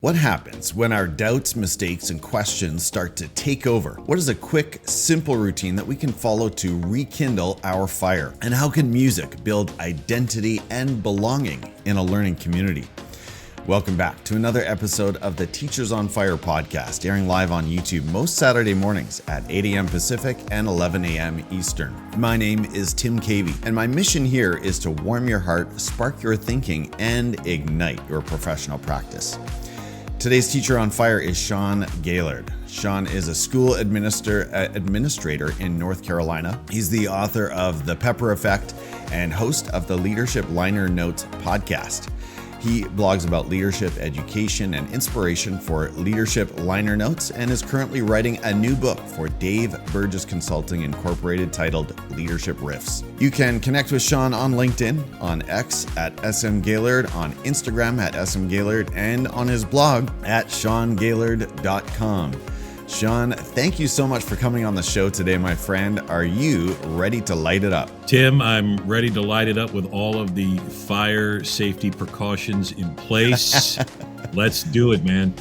What happens when our doubts, mistakes, and questions start to take over? What is a quick, simple routine that we can follow to rekindle our fire? And how can music build identity and belonging in a learning community? Welcome back to another episode of the Teachers on Fire podcast, airing live on YouTube most Saturday mornings at 8 a.m. Pacific and 11 a.m. Eastern. My name is Tim Cavey, and my mission here is to warm your heart, spark your thinking, and ignite your professional practice. Today's teacher on fire is Sean Gaillard. Sean is a school administrator in North Carolina. He's the author of The Pepper Effect and host of the Leadership Liner Notes podcast. He blogs about leadership, education, and inspiration for Leadership Liner Notes and is currently writing a new book for Dave Burgess Consulting Incorporated titled Leadership Riffs. You can connect with Sean on LinkedIn, on X at SM Gaillard, on Instagram at SM Gaillard, and on his blog at seangaillard.com. Sean, thank you so much for coming on the show today, my friend. Are you ready to light it up? Tim, I'm ready to light it up with all of the fire safety precautions in place. Let's do it, man.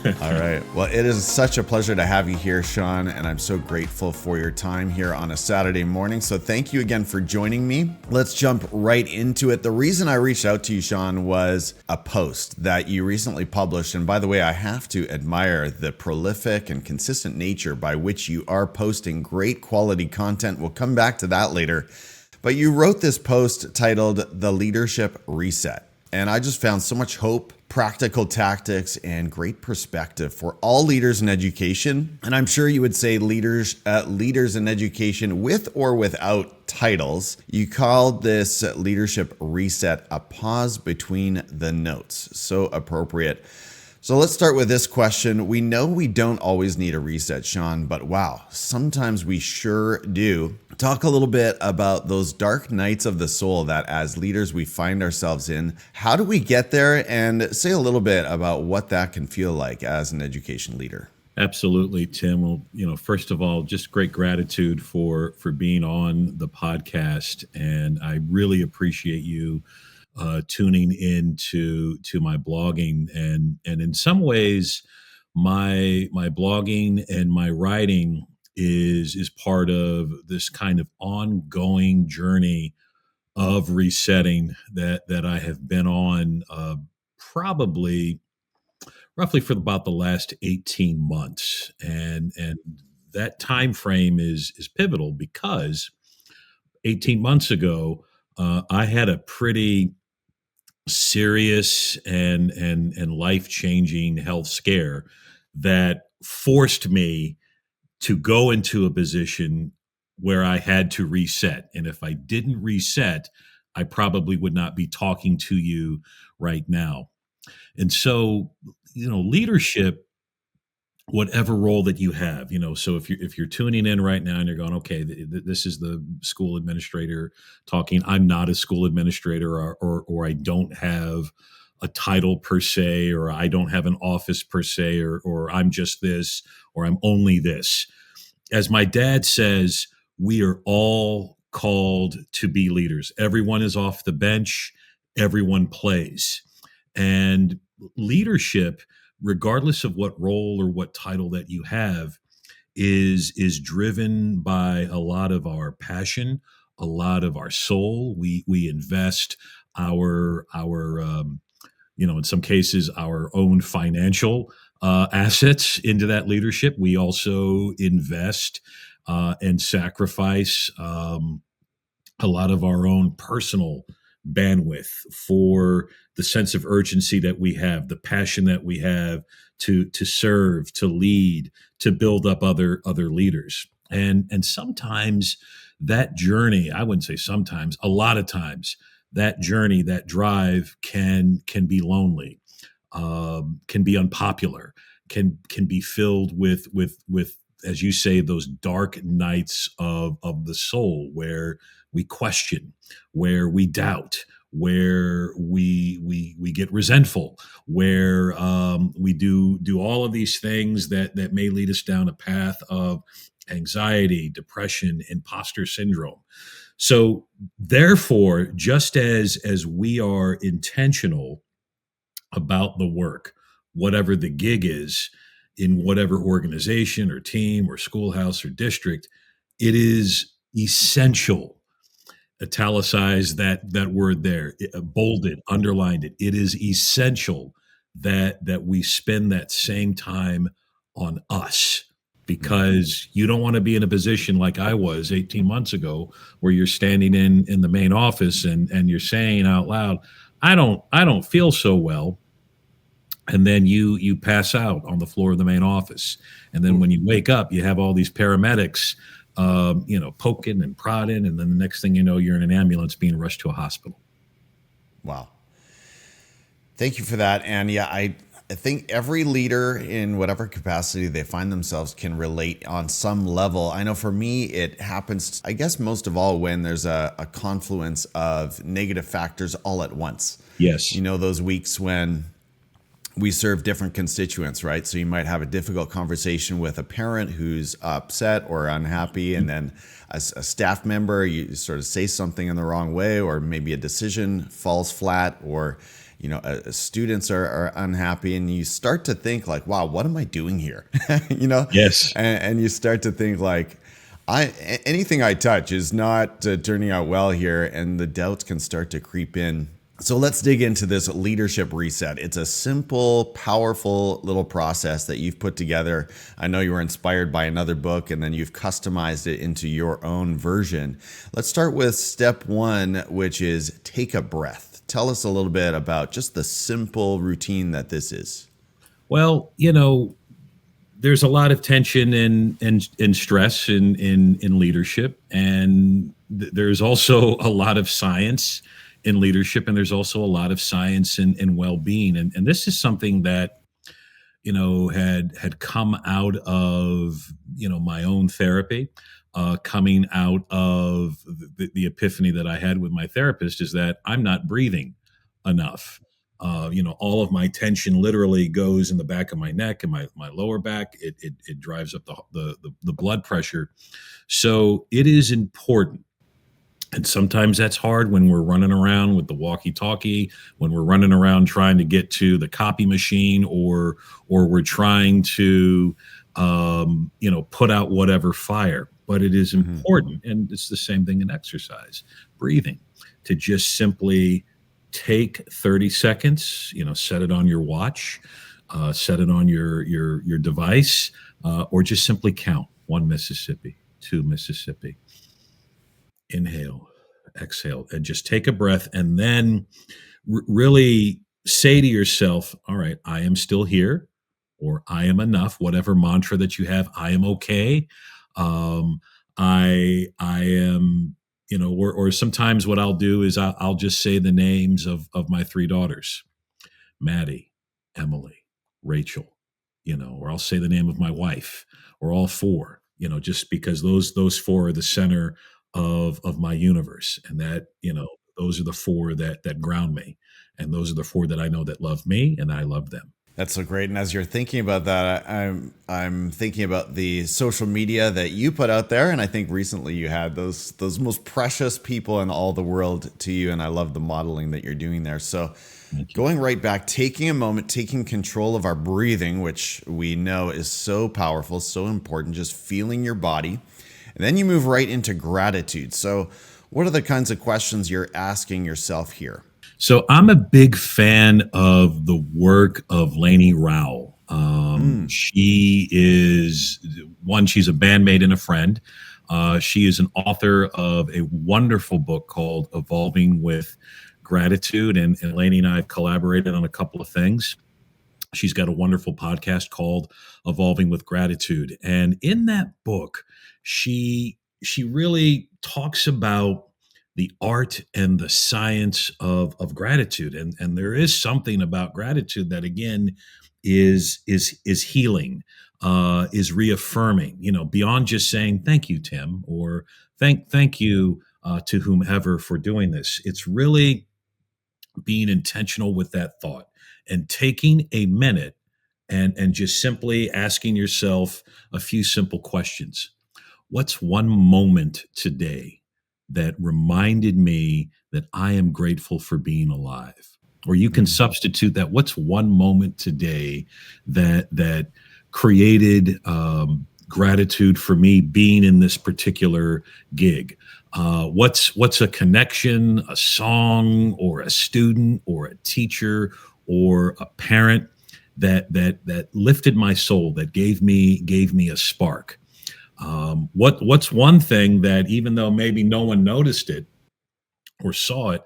All right. Well, it is such a pleasure to have you here, Sean, and I'm so grateful for your time here on a Saturday morning. So thank you again for joining me. Let's jump right into it. The reason I reached out to you, Sean, was a post that you recently published. And by the way, I have to admire the prolific and consistent nature by which you are posting great quality content. We'll come back to that later. But you wrote this post titled The Leadership Reset. And I just found so much hope, practical tactics, and great perspective for all leaders in education. And I'm sure you would say leaders in education with or without titles. You called this leadership reset a pause between the notes. So appropriate. So let's start with this question. We know we don't always need a reset, Sean, but wow, sometimes we sure do. Talk a little bit about those dark nights of the soul that as leaders we find ourselves in. How do we get there? And say a little bit about what that can feel like as an education leader. Absolutely, Tim. Well, first of all, just great gratitude for being on the podcast. And I really appreciate you tuning in to my blogging. And in some ways, my blogging and my writing is part of this kind of ongoing journey of resetting that I have been on probably roughly for about the last 18 months. And that time frame is pivotal because 18 months ago, I had a pretty serious and life-changing health scare that forced me to go into a position where I had to reset. And if I didn't reset, I probably would not be talking to you right now. And so, leadership, whatever role that you have, so if you're tuning in right now and you're going, okay, this is the school administrator talking. I'm not a school administrator, or I don't have a title per se, or I don't have an office per se, or I'm just this, or I'm only this. As my dad says, we are all called to be leaders. Everyone is off the bench. Everyone plays. And leadership, regardless of what role or what title that you have, is driven by a lot of our passion, a lot of our soul. We invest our in some cases, our own financial assets into that leadership. We also invest and sacrifice a lot of our own personal bandwidth for the sense of urgency that we have, the passion that we have to serve, to lead, to build up other leaders. And sometimes that journey, I wouldn't say sometimes, a lot of times, that journey, that drive can be lonely, can be unpopular, can be filled with, as you say, those dark nights of the soul where we question, where we doubt, where we get resentful, where we do all of these things that may lead us down a path of anxiety, depression, imposter syndrome. So therefore, just as we are intentional about the work, whatever the gig is in whatever organization or team or schoolhouse or district, it is essential. Italicize that word there, bold it, underlined it. It is essential that we spend that same time on us, because you don't want to be in a position like I was 18 months ago, where you're standing in the main office and you're saying out loud, I don't feel so well, and then you pass out on the floor of the main office, and then when you wake up, you have all these paramedics, poking and prodding, and then the next thing you know, you're in an ambulance being rushed to a hospital. Wow. Thank you for that. And yeah, I think every leader in whatever capacity they find themselves can relate on some level. I know for me, it happens, I guess, most of all when there's a confluence of negative factors all at once. Yes. You know, those weeks when we serve different constituents, right? So you might have a difficult conversation with a parent who's upset or unhappy, and then a staff member, you sort of say something in the wrong way, or maybe a decision falls flat, or students are unhappy, and you start to think like, wow, what am I doing here? Yes. And you start to think like, anything I touch is not turning out well here, and the doubts can start to creep in. So let's dig into this leadership reset. It's a simple, powerful little process that you've put together. I know you were inspired by another book, and then you've customized it into your own version. Let's start with step one, which is take a breath. Tell us a little bit about just the simple routine that this is. Well, there's a lot of tension and stress in leadership, and there's also a lot of science in leadership, and there's also a lot of science in well-being, and this is something that had come out of my own therapy, coming out of the epiphany that I had with my therapist, is that I'm not breathing enough. All of my tension literally goes in the back of my neck and my lower back. It drives up the blood pressure. So it is important. And sometimes that's hard when we're running around with the walkie-talkie, when we're running around trying to get to the copy machine, or we're trying to, put out whatever fire. But it is important, and it's the same thing in exercise, breathing, to just simply take 30 seconds, set it on your watch, set it on your device, or just simply count 1 Mississippi, 2 Mississippi. Inhale, exhale, and just take a breath, and then really say to yourself, all right, I am still here, or I am enough, whatever mantra that you have. I am okay. I am, or sometimes what I'll do is I'll just say the names of my 3 daughters, Maddie, Emily, Rachel, or I'll say the name of my wife, or all 4, just because those 4 are the center of my universe, and that those are the 4 that ground me, and those are the 4 that I know that love me, and I love them. That's so great. And as you're thinking about that, I'm thinking about the social media that you put out there, and I think recently you had those most precious people in all the world to you, and I love the modeling that you're doing there. So going right back, taking a moment, taking control of our breathing, which we know is so powerful, so important, just feeling your body. And then you move right into gratitude. So what are the kinds of questions you're asking yourself here? So I'm a big fan of the work of Lainey Rowell. She is she's a bandmate and a friend. She is an author of a wonderful book called Evolving with Gratitude. And Lainey and I have collaborated on a couple of things. She's got a wonderful podcast called Evolving with Gratitude. And in that book, she really talks about the art and the science of gratitude. And there is something about gratitude that, again, is healing, is reaffirming, beyond just saying, thank you, Tim, or thank you to whomever for doing this. It's really being intentional with that thought and taking a minute and just simply asking yourself a few simple questions. What's one moment today that reminded me that I am grateful for being alive? or you can substitute that. What's one moment today that created gratitude for me being in this particular gig? What's a connection, a song, or a student, or a teacher, or a parent that lifted my soul, that gave me a spark? What's one thing that, even though maybe no one noticed it or saw it,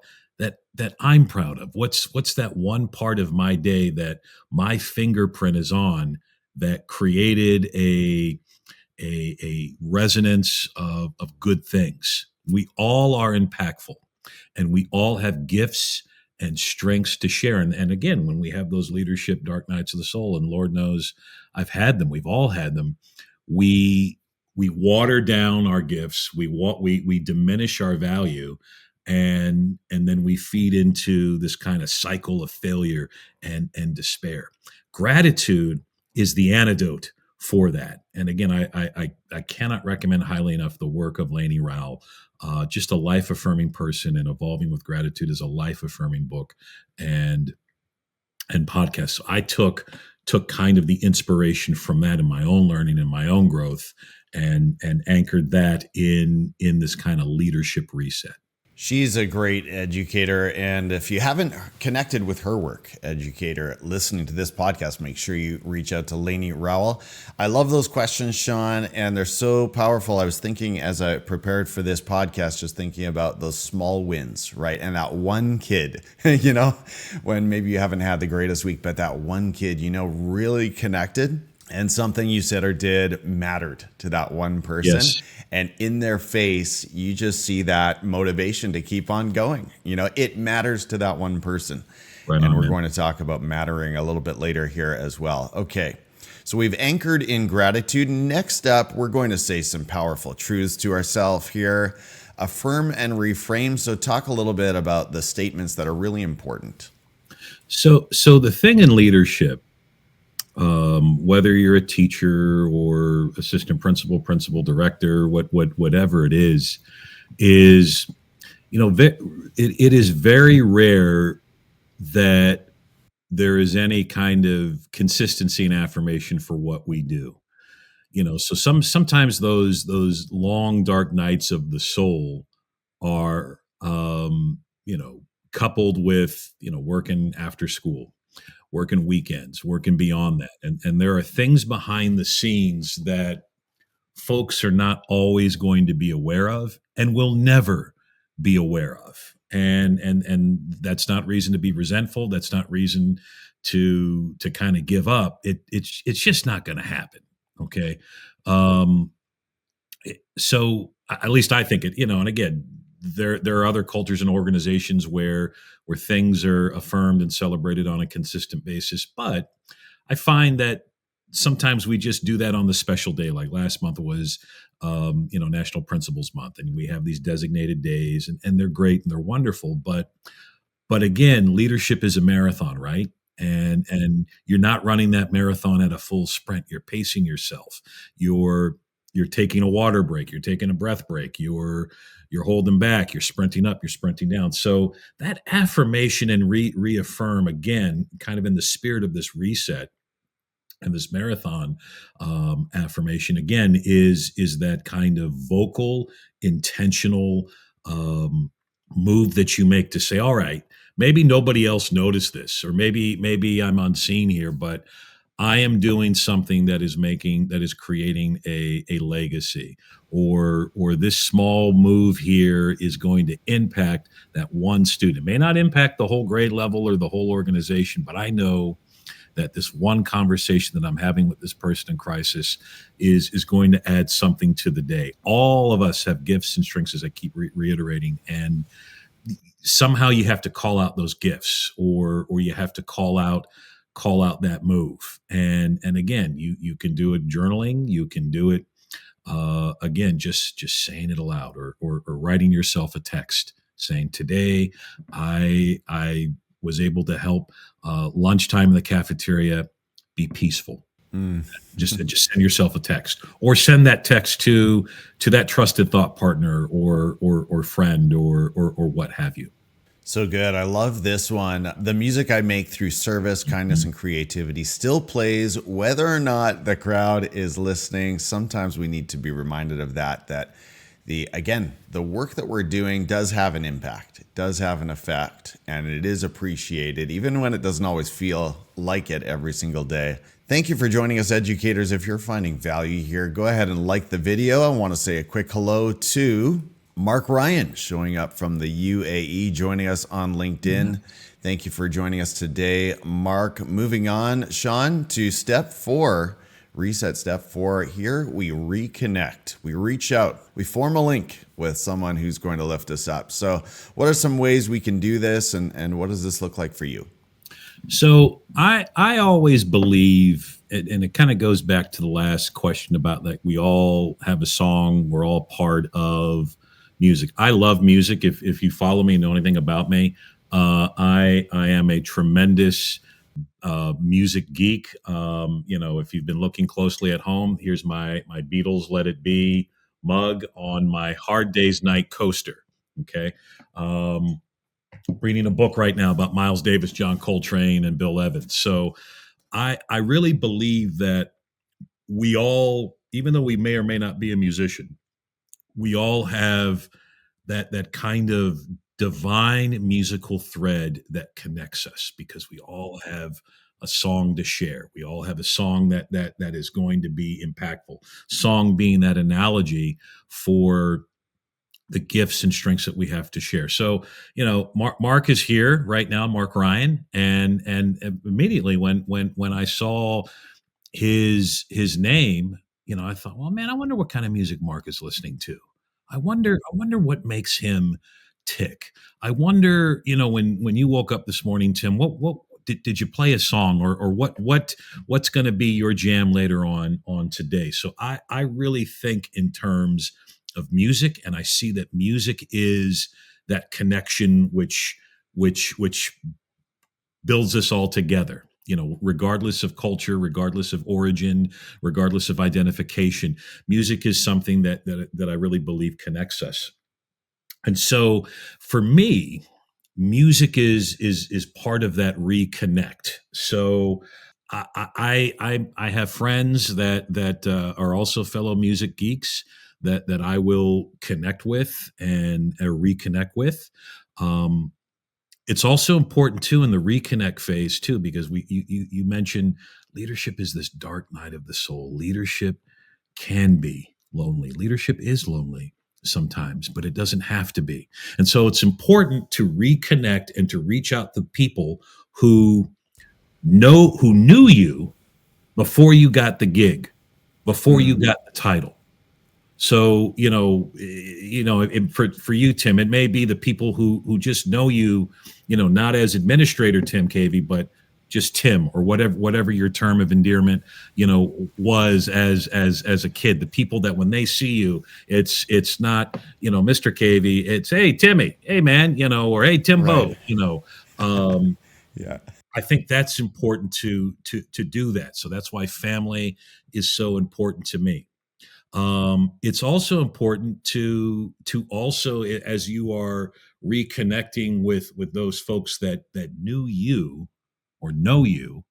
that I'm proud of? What's that one part of my day that my fingerprint is on, that created a resonance of good things? We all are impactful, and we all have gifts and strengths to share. And again, when we have those leadership dark nights of the soul, and Lord knows I've had them, we've all had them, we water down our gifts, we diminish our value, and then we feed into this kind of cycle of failure and despair. Gratitude is the antidote for that. And again, I cannot recommend highly enough the work of Lainey Rowell. Just a life affirming person, and Evolving with Gratitude is a life affirming book and podcast. So I took kind of the inspiration from that in my own learning and my own growth, and anchored that in this kind of leadership reset. She's a great educator. And if you haven't connected with her work, educator, listening to this podcast, make sure you reach out to Lainey Rowell. I love those questions, Sean, and they're so powerful. I was thinking as I prepared for this podcast, just thinking about those small wins, right? And that one kid, when maybe you haven't had the greatest week, but that one kid, really connected. And something you said or did mattered to that one person. Yes. And in their face, you just see that motivation to keep on going. It matters to that one person. Right. And we're going to talk about mattering a little bit later here as well. Okay. So we've anchored in gratitude. Next up, we're going to say some powerful truths to ourselves here. Affirm and reframe. So talk a little bit about the statements that are really important. So the thing in leadership, whether you're a teacher or assistant principal, principal director, whatever it is, it is very rare that there is any kind of consistency and affirmation for what we do. So sometimes those long dark nights of the soul are coupled with working after school, working weekends, working beyond that. And there are things behind the scenes that folks are not always going to be aware of, and will never be aware of. And that's not reason to be resentful. That's not reason to kind of give up. It's just not going to happen. Okay. So at least I think it, and again, there are other cultures and organizations where things are affirmed and celebrated on a consistent basis. But I find that sometimes we just do that on the special day. Like last month was, National Principals Month, and we have these designated days, and they're great and they're wonderful. But again, leadership is a marathon, right? And you're not running that marathon at a full sprint. You're pacing yourself. You're taking a water break. You're taking a breath break. You're holding back. You're sprinting up. You're sprinting down. So that affirmation and reaffirm, again, kind of in the spirit of this reset and this marathon affirmation, again, is that kind of vocal, intentional move that you make to say, all right, maybe nobody else noticed this, or maybe I'm unseen here, but I am doing something that is creating a legacy, or this small move here is going to impact that one student. It may not impact the whole grade level or the whole organization, but I know that this one conversation that I'm having with this person in crisis is going to add something to the day. All of us have gifts and strengths, as I keep reiterating, and somehow you have to call out those gifts, or you have to call out that move. And again, you can do it journaling. You can do it again, just saying it aloud, or writing yourself a text saying, today I was able to help lunchtime in the cafeteria be peaceful. Just send yourself a text, or send that text to that trusted thought partner or friend or what have you. So good. I love this one. The music I make through service, kindness, and creativity still plays whether or not the crowd is listening. Sometimes we need to be reminded of that the work that we're doing does have an impact. It does have an effect, and it is appreciated, even when it doesn't always feel like it every single day. Thank you for joining us, educators. If you're finding value here, go ahead and like the video. I want to say a quick hello to Mark Ryan, showing up from the UAE, joining us on LinkedIn. Thank you for joining us today, Mark. Moving on, Sean, to step 4, reset step 4. Here we reconnect. We reach out. We form a link with someone who's going to lift us up. So what are some ways we can do this, and what does this look like for you? So I always believe, and it kind of goes back to the last question about that we all have a song, we're all part of music. I love music. If you follow me and know anything about me, I am a tremendous music geek. If you've been looking closely at home, here's my Beatles Let It Be mug on my Hard Day's Night coaster. Okay. Reading a book right now about Miles Davis, John Coltrane, and Bill Evans. So I really believe that we all, even though we may or may not be a musician, we all have that kind of divine musical thread that connects us, because we all have a song to share. We all have a song that is going to be impactful. Song being that analogy for the gifts and strengths that we have to share. So, Mark is here right now, Mark Ryan, and immediately when I saw his name, I thought, well, man, I wonder what kind of music Mark is listening to. I wonder what makes him tick. I wonder, when you woke up this morning, Tim, what did you play a song, or what's going to be your jam later on today? So I really think in terms of music, and I see that music is that connection which builds us all together, regardless of culture, regardless of origin, regardless of identification. Music is something that I really believe connects us. And so for me, music is part of that reconnect. So I have friends that are also fellow music geeks that I will connect with and reconnect with. It's also important too in the reconnect phase too, because you mentioned leadership is this dark night of the soul. Leadership can be lonely. Leadership is lonely sometimes, but it doesn't have to be. And so it's important to reconnect and to reach out to people who knew you before you got the gig, before you got the title. So, for you, Tim, it may be the people who just know you, not as administrator Tim Cavey, but just Tim, or whatever your term of endearment, was as a kid. The people that when they see you, it's not, Mr. Cavey, it's, hey, Timmy, hey man, or hey, Timbo, Right. Yeah. I think that's important to do that. So that's why family is so important to me. It's also important to also, as you are reconnecting with those folks that knew you or know you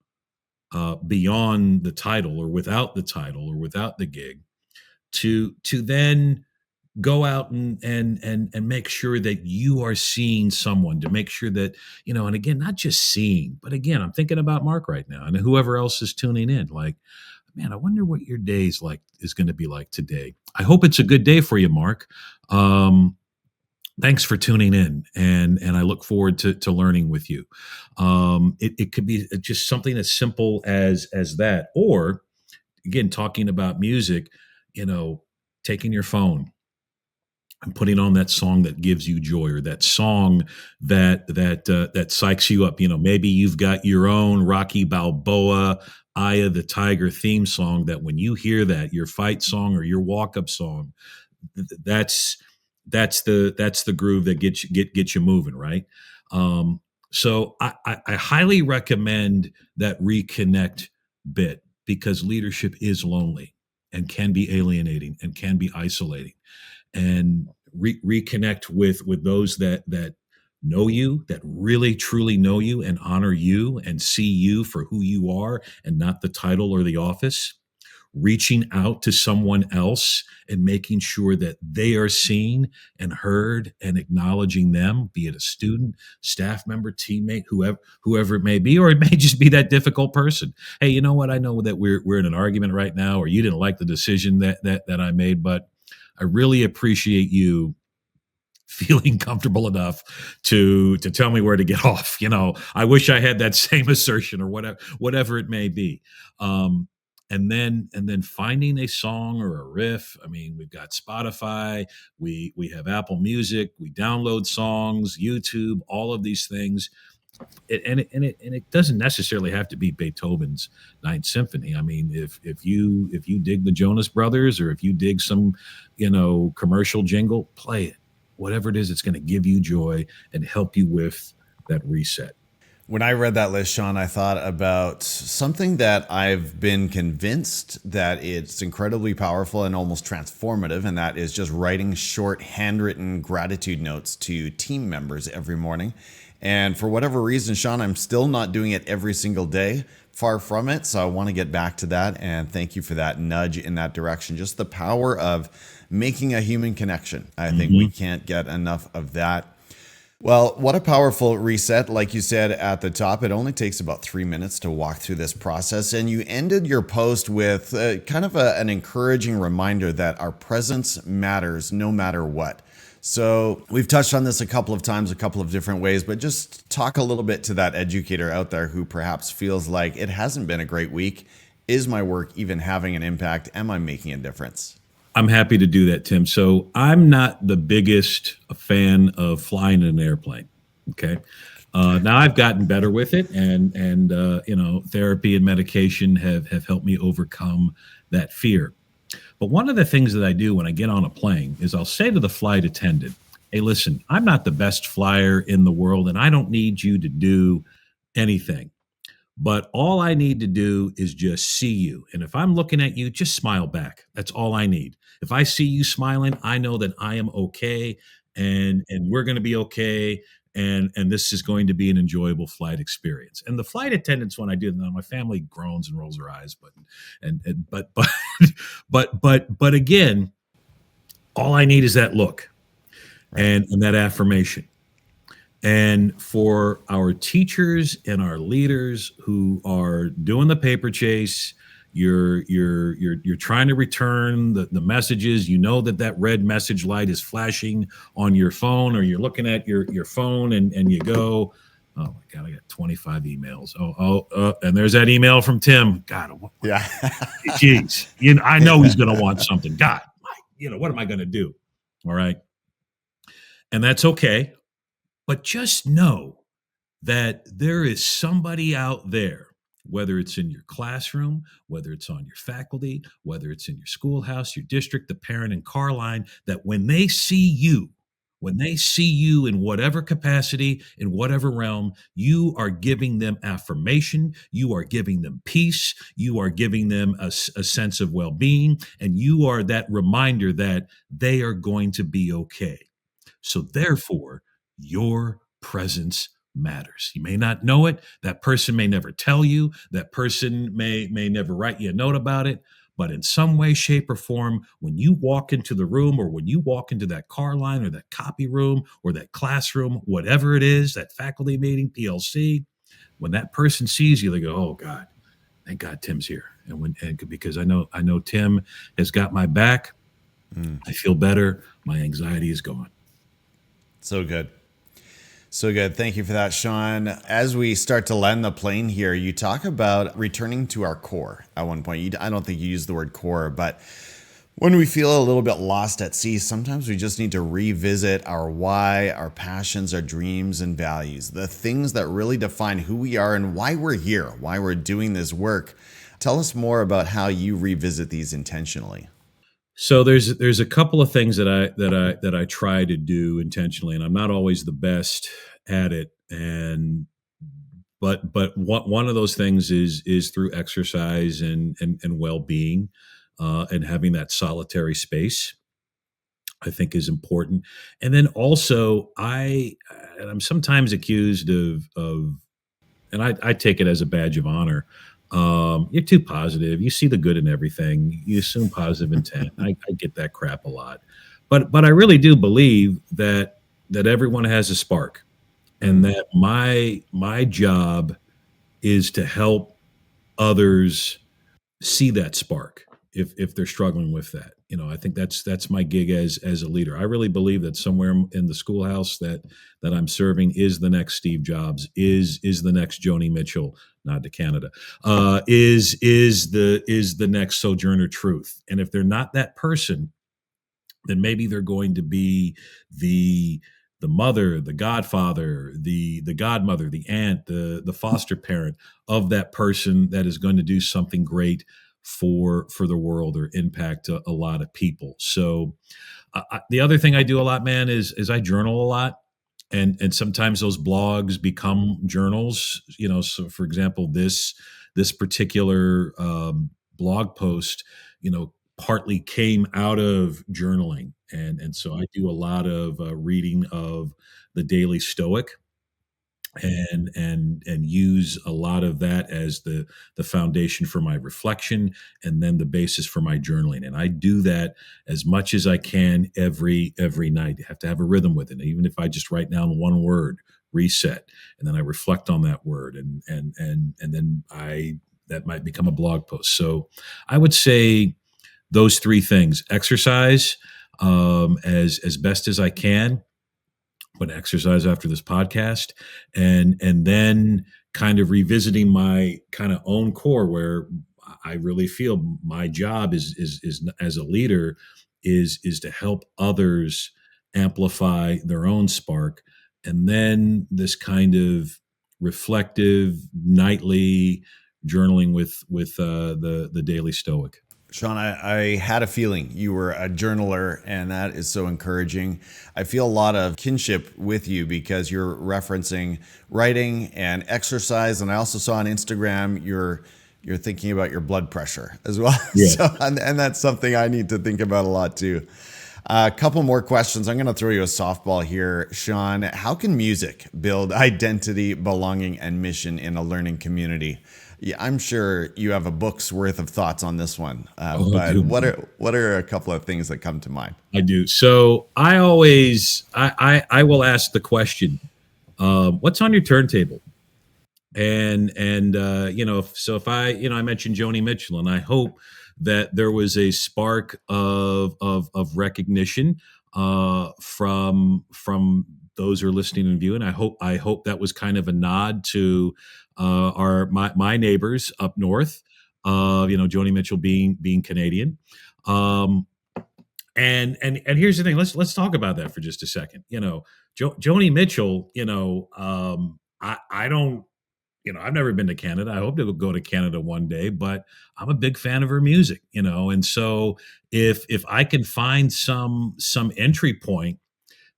beyond the title, or without the title, or without the gig, to then go out and make sure that you are seeing someone, to make sure that, and again, not just seeing, but again, I'm thinking about Mark right now and whoever else is tuning in, like, man, I wonder what your day's like is going to be like today. I hope it's a good day for you, Mark. Thanks for tuning in, and I look forward to learning with you. It could be just something as simple as that, or again, talking about music, taking your phone and putting on that song that gives you joy, or that song that psychs you up. Maybe you've got your own Rocky Balboa, Eye of the Tiger theme song that when you hear that, your fight song or your walk up song, that's the groove that gets you moving, right? So I highly recommend that reconnect bit, because leadership is lonely and can be alienating and can be isolating. And reconnect with those that know you, that really truly know you and honor you and see you for who you are and not the title or the office, reaching out to someone else and making sure that they are seen and heard and acknowledging them, be it a student, staff member, teammate, whoever it may be, or it may just be that difficult person. Hey, you know what? I know that we're in an argument right now, or you didn't like the decision that I made, but I really appreciate you feeling comfortable enough to tell me where to get off. I wish I had that same assertion, or whatever it may be. And then finding a song or a riff. I mean, we've got Spotify, we have Apple Music, we download songs, YouTube, all of these things. And it doesn't necessarily have to be Beethoven's Ninth Symphony. I mean, if you dig the Jonas Brothers, or if you dig some commercial jingle, play it. Whatever it is, it's going to give you joy and help you with that reset. When I read that list, Sean, I thought about something that I've been convinced that it's incredibly powerful and almost transformative, and that is just writing short handwritten gratitude notes to team members every morning. And for whatever reason, Sean, I'm still not doing it every single day. Far from it. So I want to get back to that. And thank you for that nudge in that direction. Just the power of making a human connection. I think we can't get enough of that. Well, what a powerful reset. Like you said at the top, it only takes about 3 minutes to walk through this process. And you ended your post with kind of an encouraging reminder that our presence matters no matter what. So we've touched on this a couple of times, a couple of different ways, but just talk a little bit to that educator out there who perhaps feels like it hasn't been a great week. Is my work even having an impact? Am I making a difference? I'm happy to do that, Tim. So I'm not the biggest fan of flying in an airplane. Okay. Now I've gotten better with it, and therapy and medication have helped me overcome that fear. But one of the things that I do when I get on a plane is I'll say to the flight attendant, hey, listen, I'm not the best flyer in the world, and I don't need you to do anything. But all I need to do is just see you. And if I'm looking at you, just smile back. That's all I need. If I see you smiling, I know that I am okay, and we're going to be okay. And this is going to be an enjoyable flight experience. And the flight attendants, when I do that, my family groans and rolls their eyes, but again, all I need is that look, right, and that affirmation. And for our teachers and our leaders who are doing the paper chase, you're trying to return the messages. You know that red message light is flashing on your phone, or you're looking at your phone and you go, oh my God, I got 25 emails. And there's that email from Tim. God, yeah, geez, I know he's going to want something. God, what am I going to do? All right, and that's okay. But just know that there is somebody out there, whether it's in your classroom, whether it's on your faculty, whether it's in your schoolhouse, your district, the parent and car line, that when they see you in whatever capacity, in whatever realm, you are giving them affirmation, you are giving them peace, you are giving them a sense of well-being, and you are that reminder that they are going to be okay. So therefore, your presence matters. You may not know it. That person may never tell you. That person may never write you a note about it. But in some way, shape, or form, when you walk into the room, or when you walk into that car line, or that copy room, or that classroom, whatever it is, that faculty meeting, PLC, when that person sees you, they go, "Oh God, thank God Tim's here." And because I know Tim has got my back, I feel better. My anxiety is gone. So good. So good. Thank you for that, Sean. As we start to land the plane here, you talk about returning to our core at one point. I don't think you used the word core, but when we feel a little bit lost at sea, sometimes we just need to revisit our why, our passions, our dreams and values, the things that really define who we are and why we're here, why we're doing this work. Tell us more about how you revisit these intentionally. So there's a couple of things that I try to do intentionally, and I'm not always the best at it. But one of those things is through exercise and well-being, and having that solitary space. I think is important. And then also I'm sometimes accused of and I take it as a badge of honor. You're too positive. You see the good in everything. You assume positive intent. I get that crap a lot, but I really do believe that everyone has a spark, and Mm. that my job is to help others see that spark if they're struggling with that. I think that's my gig as a leader. I really believe that somewhere in the schoolhouse that I'm serving is the next Steve Jobs, is the next Joni Mitchell, not to Canada, is the next Sojourner Truth. And if they're not that person, then maybe they're going to be the the mother, the godfather, the godmother, the aunt, the foster parent of that person that is going to do something great for the world or impact a lot of people. So the other thing I do a lot, man, is I journal a lot, and sometimes those blogs become journals. So for example, this particular blog post, partly came out of journaling, and so I do a lot of reading of the Daily Stoic, and use a lot of that as the foundation for my reflection, and then the basis for my journaling. And I do that as much as I can every night. You have to have a rhythm with it. Even if I just write down one word, reset, and then I reflect on that word, and then I that might become a blog post. So I would say those three things: exercise, as best as I can, but exercise after this podcast, and then kind of revisiting my kind of own core, where I really feel my job is as a leader is to help others amplify their own spark. And then this kind of reflective nightly journaling with the Daily Stoic. Sean, I had a feeling you were a journaler, and that is so encouraging. I feel a lot of kinship with you because you're referencing writing and exercise, and I also saw on Instagram you're thinking about your blood pressure as well. Yeah. So, and that's something I need to think about a lot too. A couple more questions. I'm going to throw you a softball here, Sean. How can music build identity, belonging, and mission in a learning community? Yeah, I'm sure you have a book's worth of thoughts on this one, Oh, but dude. what are a couple of things that come to mind? I do. So I always I will ask the question, what's on your turntable? And if I mentioned Joni Mitchell, and I hope that there was a spark of recognition from those who are listening and viewing. I hope that was kind of a nod to my neighbors up north. Joni Mitchell being Canadian. Um, and here's the thing. Let's talk about that for just a second. Joni Mitchell. I don't. I've never been to Canada. I hope to go to Canada one day, but I'm a big fan of her music. And so if I can find some entry point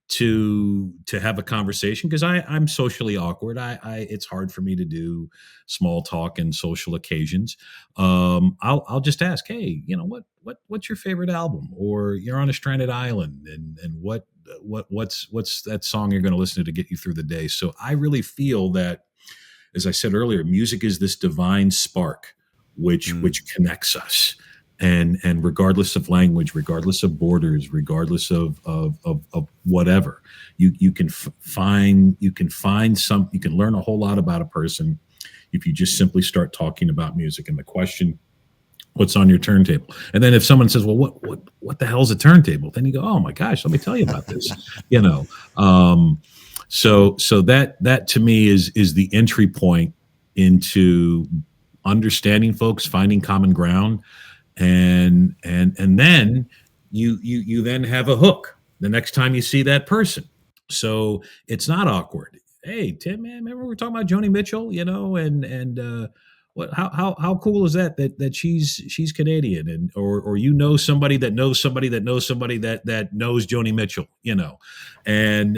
to have a conversation, because I'm socially awkward. I it's hard for me to do small talk and social occasions. I'll just ask, hey, what's your favorite album? Or you're on a stranded island, and what's that song you're going to listen to get you through the day? So I really feel that, as I said earlier, music is this divine spark Mm. which connects us. And regardless of language, regardless of borders, regardless of whatever, you can learn a whole lot about a person if you just simply start talking about music. And the question, what's on your turntable? And then if someone says, well, what the hell's a turntable? Then you go, oh my gosh, let me tell you about this. you know so that to me is the entry point into understanding folks, finding common ground, and then you then have a hook the next time you see that person. So it's not awkward. Hey Tim, man, remember we were talking about Joni Mitchell, and what how cool is that she's Canadian, and or somebody that knows somebody that knows somebody that knows Joni Mitchell, and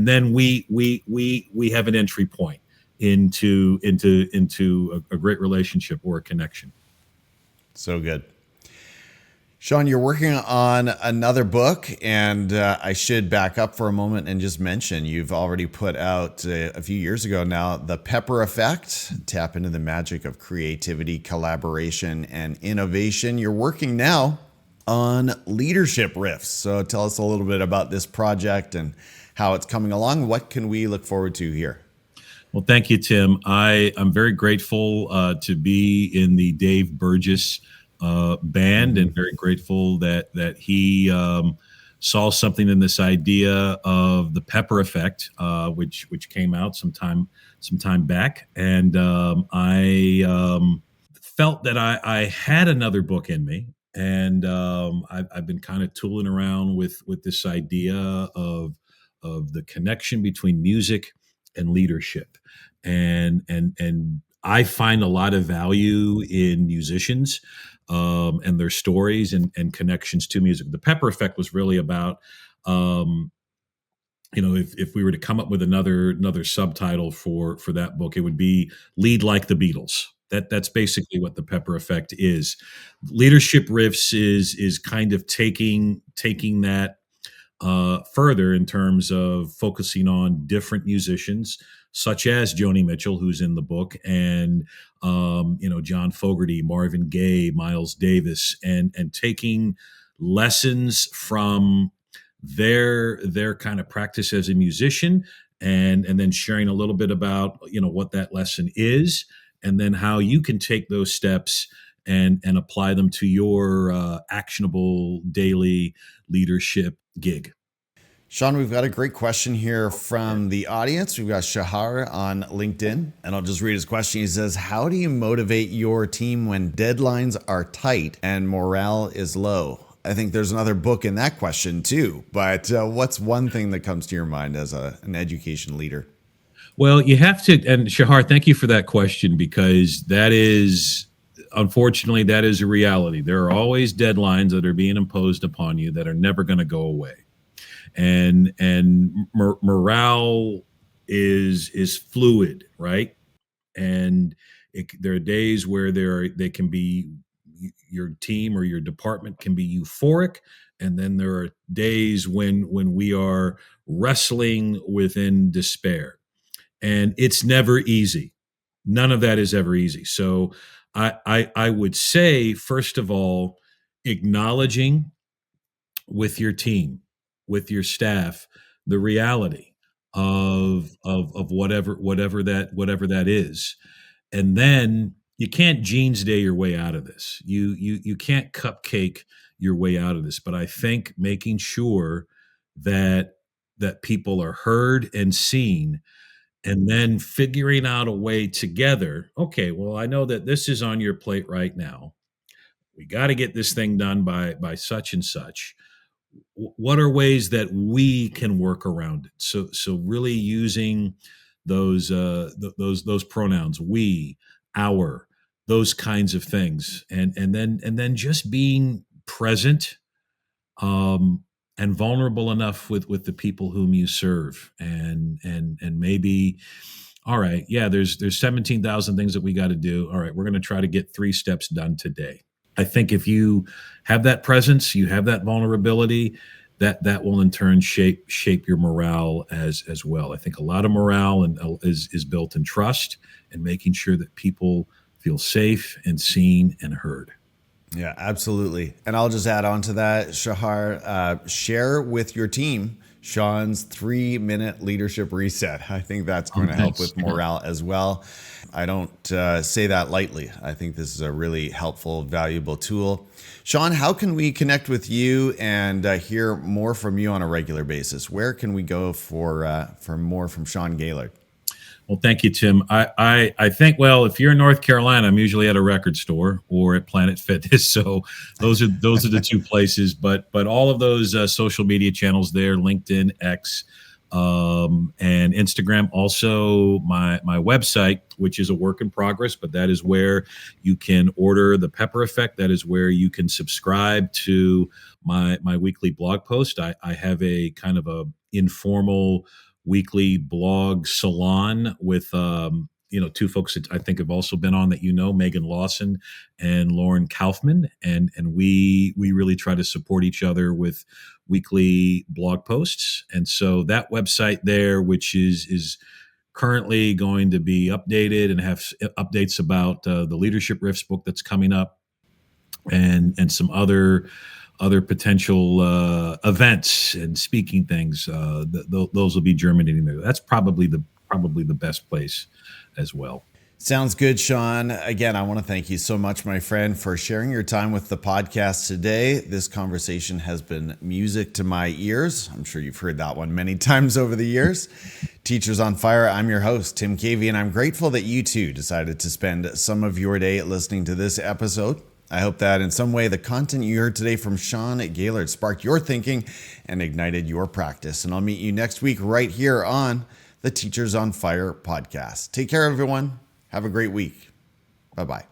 then we have an entry point into a great relationship or a connection. So good. Sean, you're working on another book, and I should back up for a moment and just mention you've already put out a few years ago now, The Pepper Effect, tap into the magic of creativity, collaboration, and innovation. You're working now on Leadership Riffs. So tell us a little bit about this project and how it's coming along. What can we look forward to here? Well, thank you, Tim. I'm very grateful to be in the Dave Burgess band, and very grateful that he saw something in this idea of the pepper effect, which came out some time back, and I felt that I had another book in me, and I've been kind of tooling around with this idea of the connection between music and leadership, and I find a lot of value in musicians and their stories and connections to music. The Pepper Effect was really about, um, if we were to come up with another subtitle for that book, it would be "Lead Like the Beatles." That's basically what the Pepper Effect is. Leadership Riffs is kind of taking that further in terms of focusing on different musicians, such as Joni Mitchell, who's in the book, and John Fogerty, Marvin Gaye, Miles Davis, and taking lessons from their kind of practice as a musician, and then sharing a little bit about what that lesson is, and then how you can take those steps and apply them to your actionable daily leadership gig. Sean, we've got a great question here from the audience. We've got Shahar on LinkedIn, and I'll just read his question. He says, how do you motivate your team when deadlines are tight and morale is low? I think there's another book in that question too, but what's one thing that comes to your mind as an education leader? Well, you have to, and Shahar, thank you for that question, because that is, unfortunately, that is a reality. There are always deadlines that are being imposed upon you that are never going to go away, and morale is fluid, right? And there are days where they can be, your team or your department can be euphoric, and then there are days when we are wrestling within despair, and it's never easy. None of that is ever easy. So I would say, first of all, acknowledging with your team, with your staff, the reality of whatever that is, and then you can't jeans day your way out of this. You can't cupcake your way out of this. But I think making sure that people are heard and seen, and then figuring out a way together. Okay, well, I know that this is on your plate right now. We got to get this thing done by such and such. What are ways that we can work around it? So really using those pronouns, we, our, those kinds of things, and then just being present, um, and vulnerable enough with the people whom you serve, and maybe, all right, yeah, there's 17,000 things that we got to do. All right, we're going to try to get 3 steps done today. I think if you have that presence, you have that vulnerability, that will in turn shape your morale as well. I think a lot of morale is built in trust and making sure that people feel safe and seen and heard. Yeah, absolutely. And I'll just add on to that, Shahar, share with your team Sean's 3-minute leadership reset. I think that's going to help with morale as well. I don't say that lightly. I think this is a really helpful, valuable tool. Sean, how can we connect with you and hear more from you on a regular basis? Where can we go for more from Sean Gaillard? Well, thank you, Tim. I think, well, if you're in North Carolina, I'm usually at a record store or at Planet Fitness. So those are the 2 places. But all of those social media channels there, LinkedIn, X, and Instagram. Also, my website, which is a work in progress, but that is where you can order the Pepper Effect. That is where you can subscribe to my weekly blog post. I have a kind of a informal weekly blog salon with two folks that I think have also been on that, Megan Lawson and Lauren Kaufman, and we really try to support each other with weekly blog posts. And so that website there, which is currently going to be updated and have updates about the Leadership Riffs book that's coming up, and some other potential events and speaking things. Those will be germinating there. That's probably the best place as well. Sounds good, Sean. Again, I want to thank you so much, my friend, for sharing your time with the podcast today. This conversation has been music to my ears. I'm sure you've heard that one many times over the years. Teachers on Fire, I'm your host, Tim Cavey, and I'm grateful that you too decided to spend some of your day listening to this episode. I hope that in some way the content you heard today from Sean Gaillard sparked your thinking and ignited your practice. And I'll meet you next week right here on the Teachers on Fire podcast. Take care, everyone. Have a great week. Bye-bye.